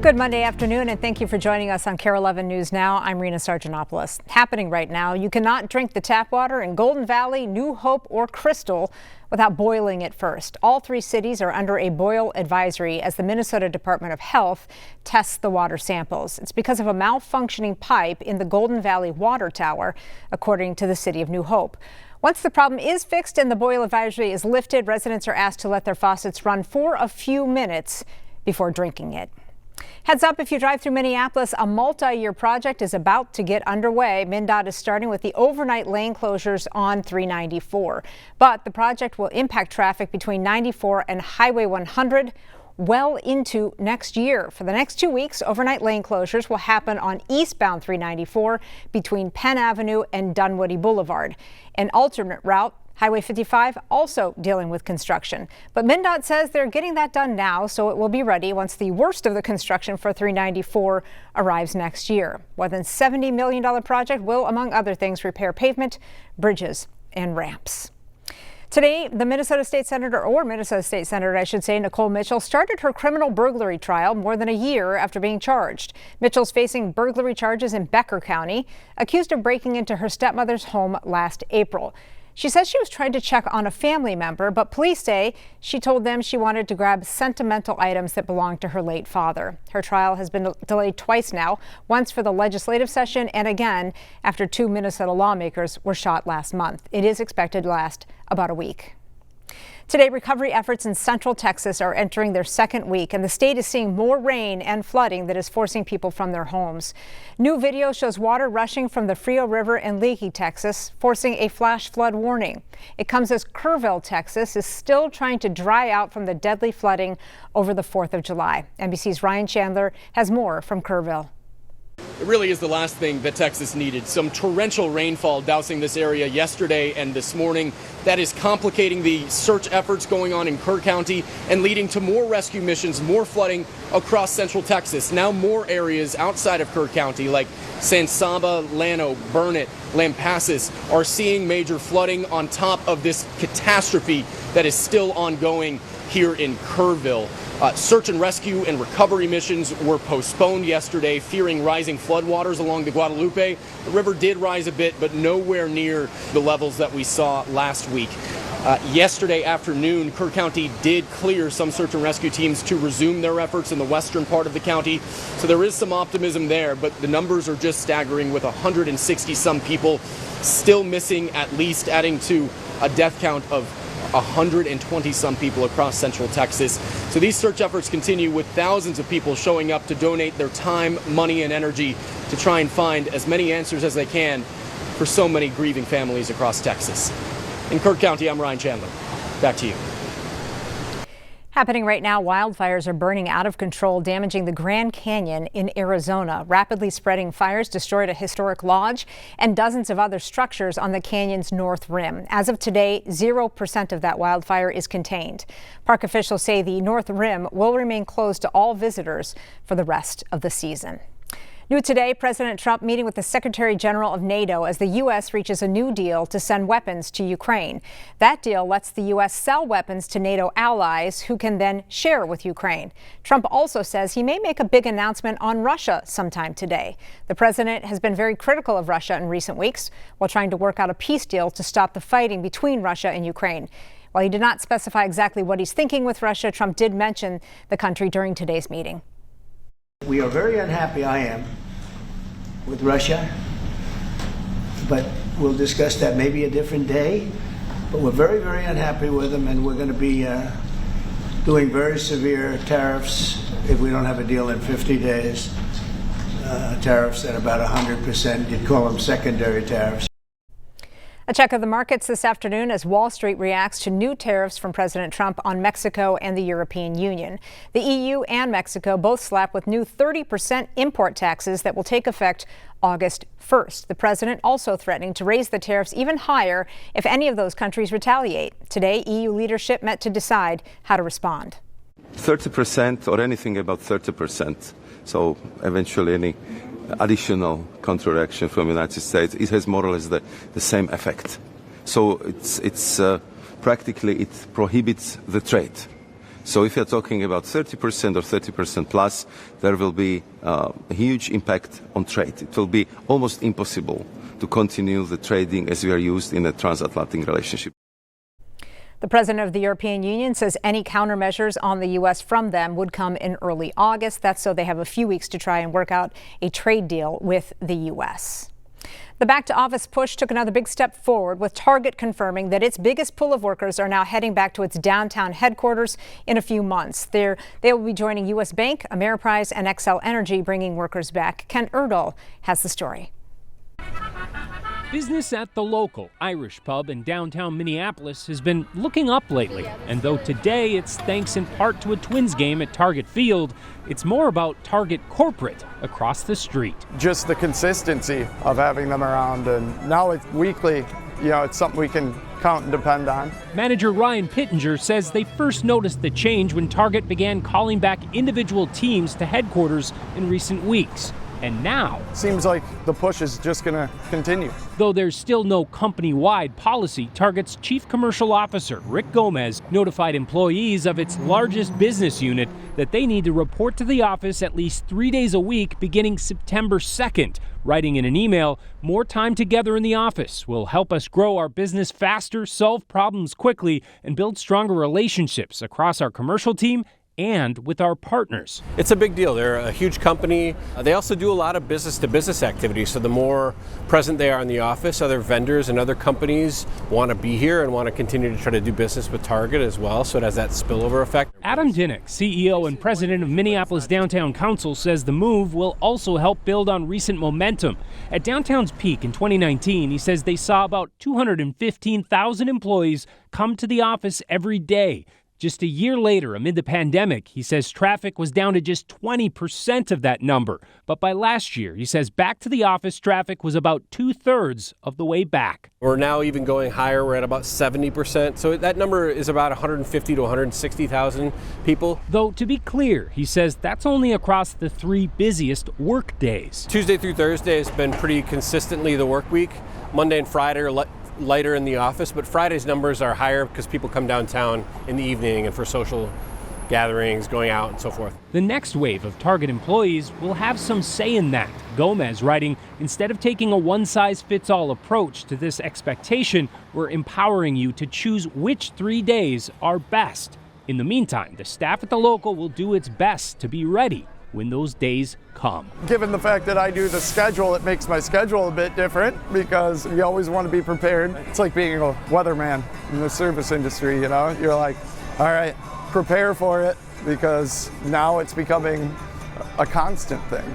Good Monday afternoon, and thank you for joining us on KARE 11 News Now. I'm Rena Sargentopoulos. Happening right now, you cannot drink the tap water in Golden Valley, New Hope, or Crystal without boiling it first. All three cities are under a boil advisory as the Minnesota Department of Health tests the water samples. It's because of a malfunctioning pipe in the Golden Valley water tower, according to the city of New Hope. Once the problem is fixed and the boil advisory is lifted, residents are asked to let their faucets run for a few minutes before drinking it. Heads up if you drive through Minneapolis, a multi-year project is about to get underway. MnDOT is starting with the overnight lane closures on 394. But the project will impact traffic between 94 and Highway 100 well into next year. For the next 2 weeks, overnight lane closures will happen on eastbound 394 between Penn Avenue and Dunwoody Boulevard. An alternate route, Highway 55, also dealing with construction. But MnDOT says they're getting that done now, so it will be ready once the worst of the construction for 394 arrives next year. More than $70 million project will, among other things, repair pavement, bridges, and ramps. Today, the Minnesota State Senator, I should say, Nicole Mitchell, started her criminal burglary trial more than a year after being charged. Mitchell's facing burglary charges in Becker County, accused of breaking into her stepmother's home last April. She says she was trying to check on a family member, but police say she told them she wanted to grab sentimental items that belonged to her late father. Her trial has been delayed twice now, once for the legislative session and again after 2 Minnesota lawmakers were shot last month. It is expected to last about a week. Today, recovery efforts in central Texas are entering their second week, and the state is seeing more rain and flooding that is forcing people from their homes. New video shows water rushing from the Frio River in Leahy, Texas, forcing a flash flood warning. It comes as Kerrville, Texas, is still trying to dry out from the deadly flooding over the 4th of July. NBC's Ryan Chandler has more from Kerrville. It really is the last thing that Texas needed. Some torrential rainfall dousing this area yesterday and this morning. That is complicating the search efforts going on in Kerr County and leading to more rescue missions, more flooding across central Texas. Now more areas outside of Kerr County like San Saba, Llano, Burnett, Lampasas are seeing major flooding on top of this catastrophe that is still ongoing here in Kerrville. Search and rescue and recovery missions were postponed yesterday, fearing rising floodwaters along the Guadalupe. The river did rise a bit, but nowhere near the levels that we saw last week. Yesterday afternoon, Kerr County did clear some search and rescue teams to resume their efforts in the western part of the county. So there is some optimism there, but the numbers are just staggering with 160 some people still missing, at least adding to a death count of 120 some people across central Texas. So these search efforts continue with thousands of people showing up to donate their time, money, and energy to try and find as many answers as they can for so many grieving families across Texas. In Kerr County, I'm Ryan Chandler. Back to you. Happening right now, wildfires are burning out of control, damaging the Grand Canyon in Arizona. Rapidly spreading fires destroyed a historic lodge and dozens of other structures on the canyon's north rim. As of today, 0% of that wildfire is contained. Park officials say the north rim will remain closed to all visitors for the rest of the season. New today, President Trump meeting with the Secretary General of NATO as the U.S. reaches a new deal to send weapons to Ukraine. That deal lets the U.S. sell weapons to NATO allies who can then share with Ukraine. Trump also says he may make a big announcement on Russia sometime today. The president has been very critical of Russia in recent weeks while trying to work out a peace deal to stop the fighting between Russia and Ukraine. While he did not specify exactly what he's thinking with Russia, Trump did mention the country during today's meeting. We are very unhappy, I am, with Russia, but we'll discuss that maybe a different day. But we're very, very unhappy with them, and we're going to be doing very severe tariffs if we don't have a deal in 50 days. Tariffs at about 100%. You'd call them secondary tariffs. A check of the markets this afternoon as Wall Street reacts to new tariffs from President Trump on Mexico and the European Union. The EU and Mexico both slapped with new 30% import taxes that will take effect August 1st. The president also threatening to raise the tariffs even higher if any of those countries retaliate. Today, EU leadership met to decide how to respond. 30% or anything about 30%. So eventually any additional counteraction from the United States, it has more or less the same effect. So it's practically it prohibits the trade. So if you're talking about 30% or 30% plus, there will be a huge impact on trade. It will be almost impossible to continue the trading as we are used in a transatlantic relationship. The president of the European Union says any countermeasures on the U.S. from them would come in early August. That's so they have a few weeks to try and work out a trade deal with the U.S. The back-to-office push took another big step forward, with Target confirming that its biggest pool of workers are now heading back to its downtown headquarters in a few months. They will be joining U.S. Bank, Ameriprise, and Xcel Energy, bringing workers back. Ken Erdahl has the story. Business at the local Irish pub in downtown Minneapolis has been looking up lately. And though today it's thanks in part to a Twins game at Target Field, it's more about Target corporate across the street. Just the consistency of having them around, and now it's weekly, it's something we can count and depend on. Manager Ryan Pittenger says they first noticed the change when Target began calling back individual teams to headquarters in recent weeks. And now, seems like the push is just going to continue. Though there's still no company-wide policy, Target's chief commercial officer, Rick Gomez, notified employees of its largest business unit that they need to report to the office at least 3 days a week beginning September 2nd. Writing in an email, more time together in the office will help us grow our business faster, solve problems quickly, and build stronger relationships across our commercial team and with our partners. It's a big deal. They're a huge company. They also do a lot of business-to-business activities, so the more present they are in the office, other vendors and other companies want to be here and want to continue to try to do business with Target as well, so it has that spillover effect. Adam Dinnick, CEO and president of Minneapolis Downtown Council, says the move will also help build on recent momentum. At downtown's peak in 2019, he says they saw about 215,000 employees come to the office every day. Just a year later, amid the pandemic, he says traffic was down to just 20% of that number. But by last year, he says back to the office traffic was about 2/3 of the way back. We're now even going higher. We're at about 70%. So that number is about 150 to 160,000 people. Though, to be clear, he says that's only across the 3 busiest work days. Tuesday through Thursday has been pretty consistently the work week. Monday and Friday are lighter in the office, but Friday's numbers are higher because people come downtown in the evening and for social gatherings, going out and so forth. The next wave of Target employees will have some say in that. Gomez writing, instead of taking a one-size-fits-all approach to this expectation, we're empowering you to choose which 3 days are best. In the meantime, the staff at the local will do its best to be ready when those days come. Given the fact that I do the schedule, it makes my schedule a bit different because you always want to be prepared. It's like being a weatherman in the service industry, You're like, all right, prepare for it, because now it's becoming a constant thing.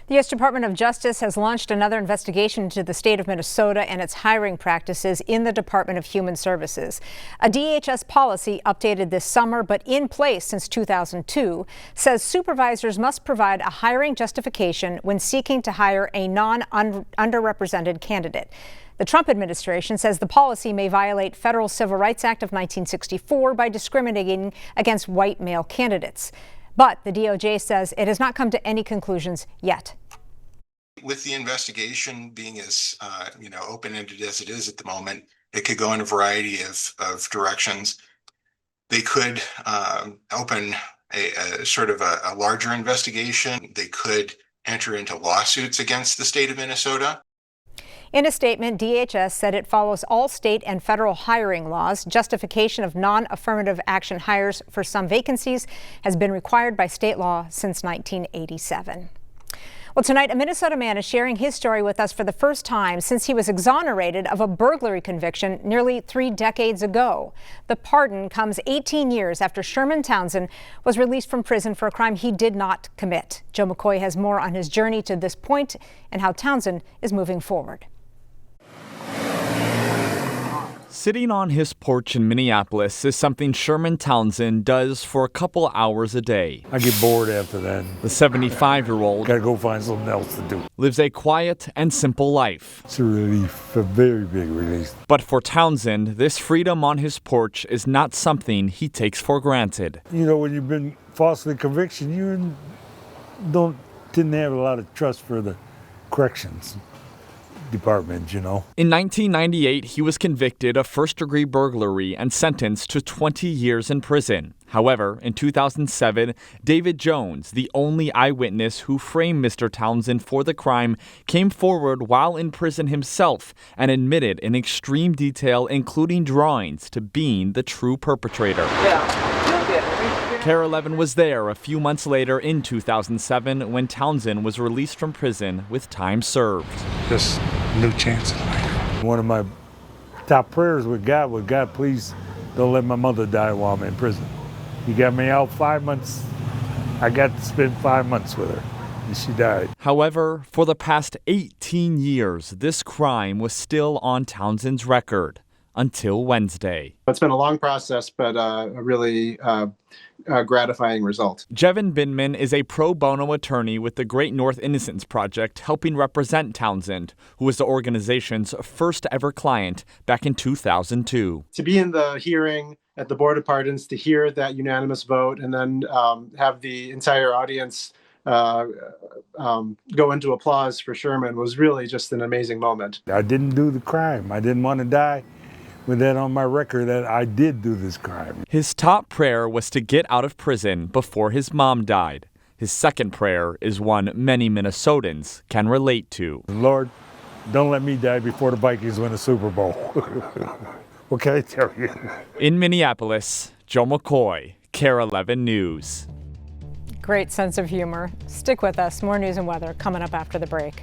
The U.S. Department of Justice has launched another investigation into the state of Minnesota and its hiring practices in the Department of Human Services. A DHS policy updated this summer, but in place since 2002, says supervisors must provide a hiring justification when seeking to hire a non-underrepresented candidate. The Trump administration says the policy may violate Federal Civil Rights Act of 1964 by discriminating against white male candidates. But the DOJ says it has not come to any conclusions yet. With the investigation being as open-ended as it is at the moment, it could go in a variety of directions. They could open a sort of a larger investigation. They could enter into lawsuits against the state of Minnesota. In a statement, DHS said it follows all state and federal hiring laws. Justification of non-affirmative action hires for some vacancies has been required by state law since 1987. Well, tonight, a Minnesota man is sharing his story with us for the first time since he was exonerated of a burglary conviction nearly 3 decades ago. The pardon comes 18 years after Sherman Townsend was released from prison for a crime he did not commit. Joe McCoy has more on his journey to this point and how Townsend is moving forward. Sitting on his porch in Minneapolis is something Sherman Townsend does for a couple hours a day. I get bored after that. The 75-year-old gotta go find something else to do. Lives a quiet and simple life. It's a relief, a very big relief. But for Townsend, this freedom on his porch is not something he takes for granted. When you've been falsely convicted, you didn't have a lot of trust for the corrections. department, you know. In 1998, he was convicted of first-degree burglary and sentenced to 20 years in prison. However, in 2007, David Jones, the only eyewitness who framed Mr. Townsend for the crime, came forward while in prison himself and admitted in extreme detail, including drawings, to being the true perpetrator. KARE 11 was there a few months later in 2007 when Townsend was released from prison with time served. Just a new chance in life. One of my top prayers with God, please don't let my mother die while I'm in prison. He got me out 5 months. I got to spend 5 months with her, and she died. However, for the past 18 years, this crime was still on Townsend's record until Wednesday. It's been a long process, but a really gratifying result. Jevin Binman is a pro bono attorney with the Great North Innocence Project, helping represent Townsend, who was the organization's first ever client back in 2002. To be in the hearing at the Board of Pardons, to hear that unanimous vote, and then have the entire audience go into applause for Sherman was really just an amazing moment. I didn't do the crime. I didn't want to die with that on my record that I did do this crime. His top prayer was to get out of prison before his mom died. His second prayer is one many Minnesotans can relate to. Lord, don't let me die before the Vikings win a Super Bowl. What can I tell you? In Minneapolis, Joe McCoy, KARE 11 News. Great sense of humor. Stick with us. More news and weather coming up after the break.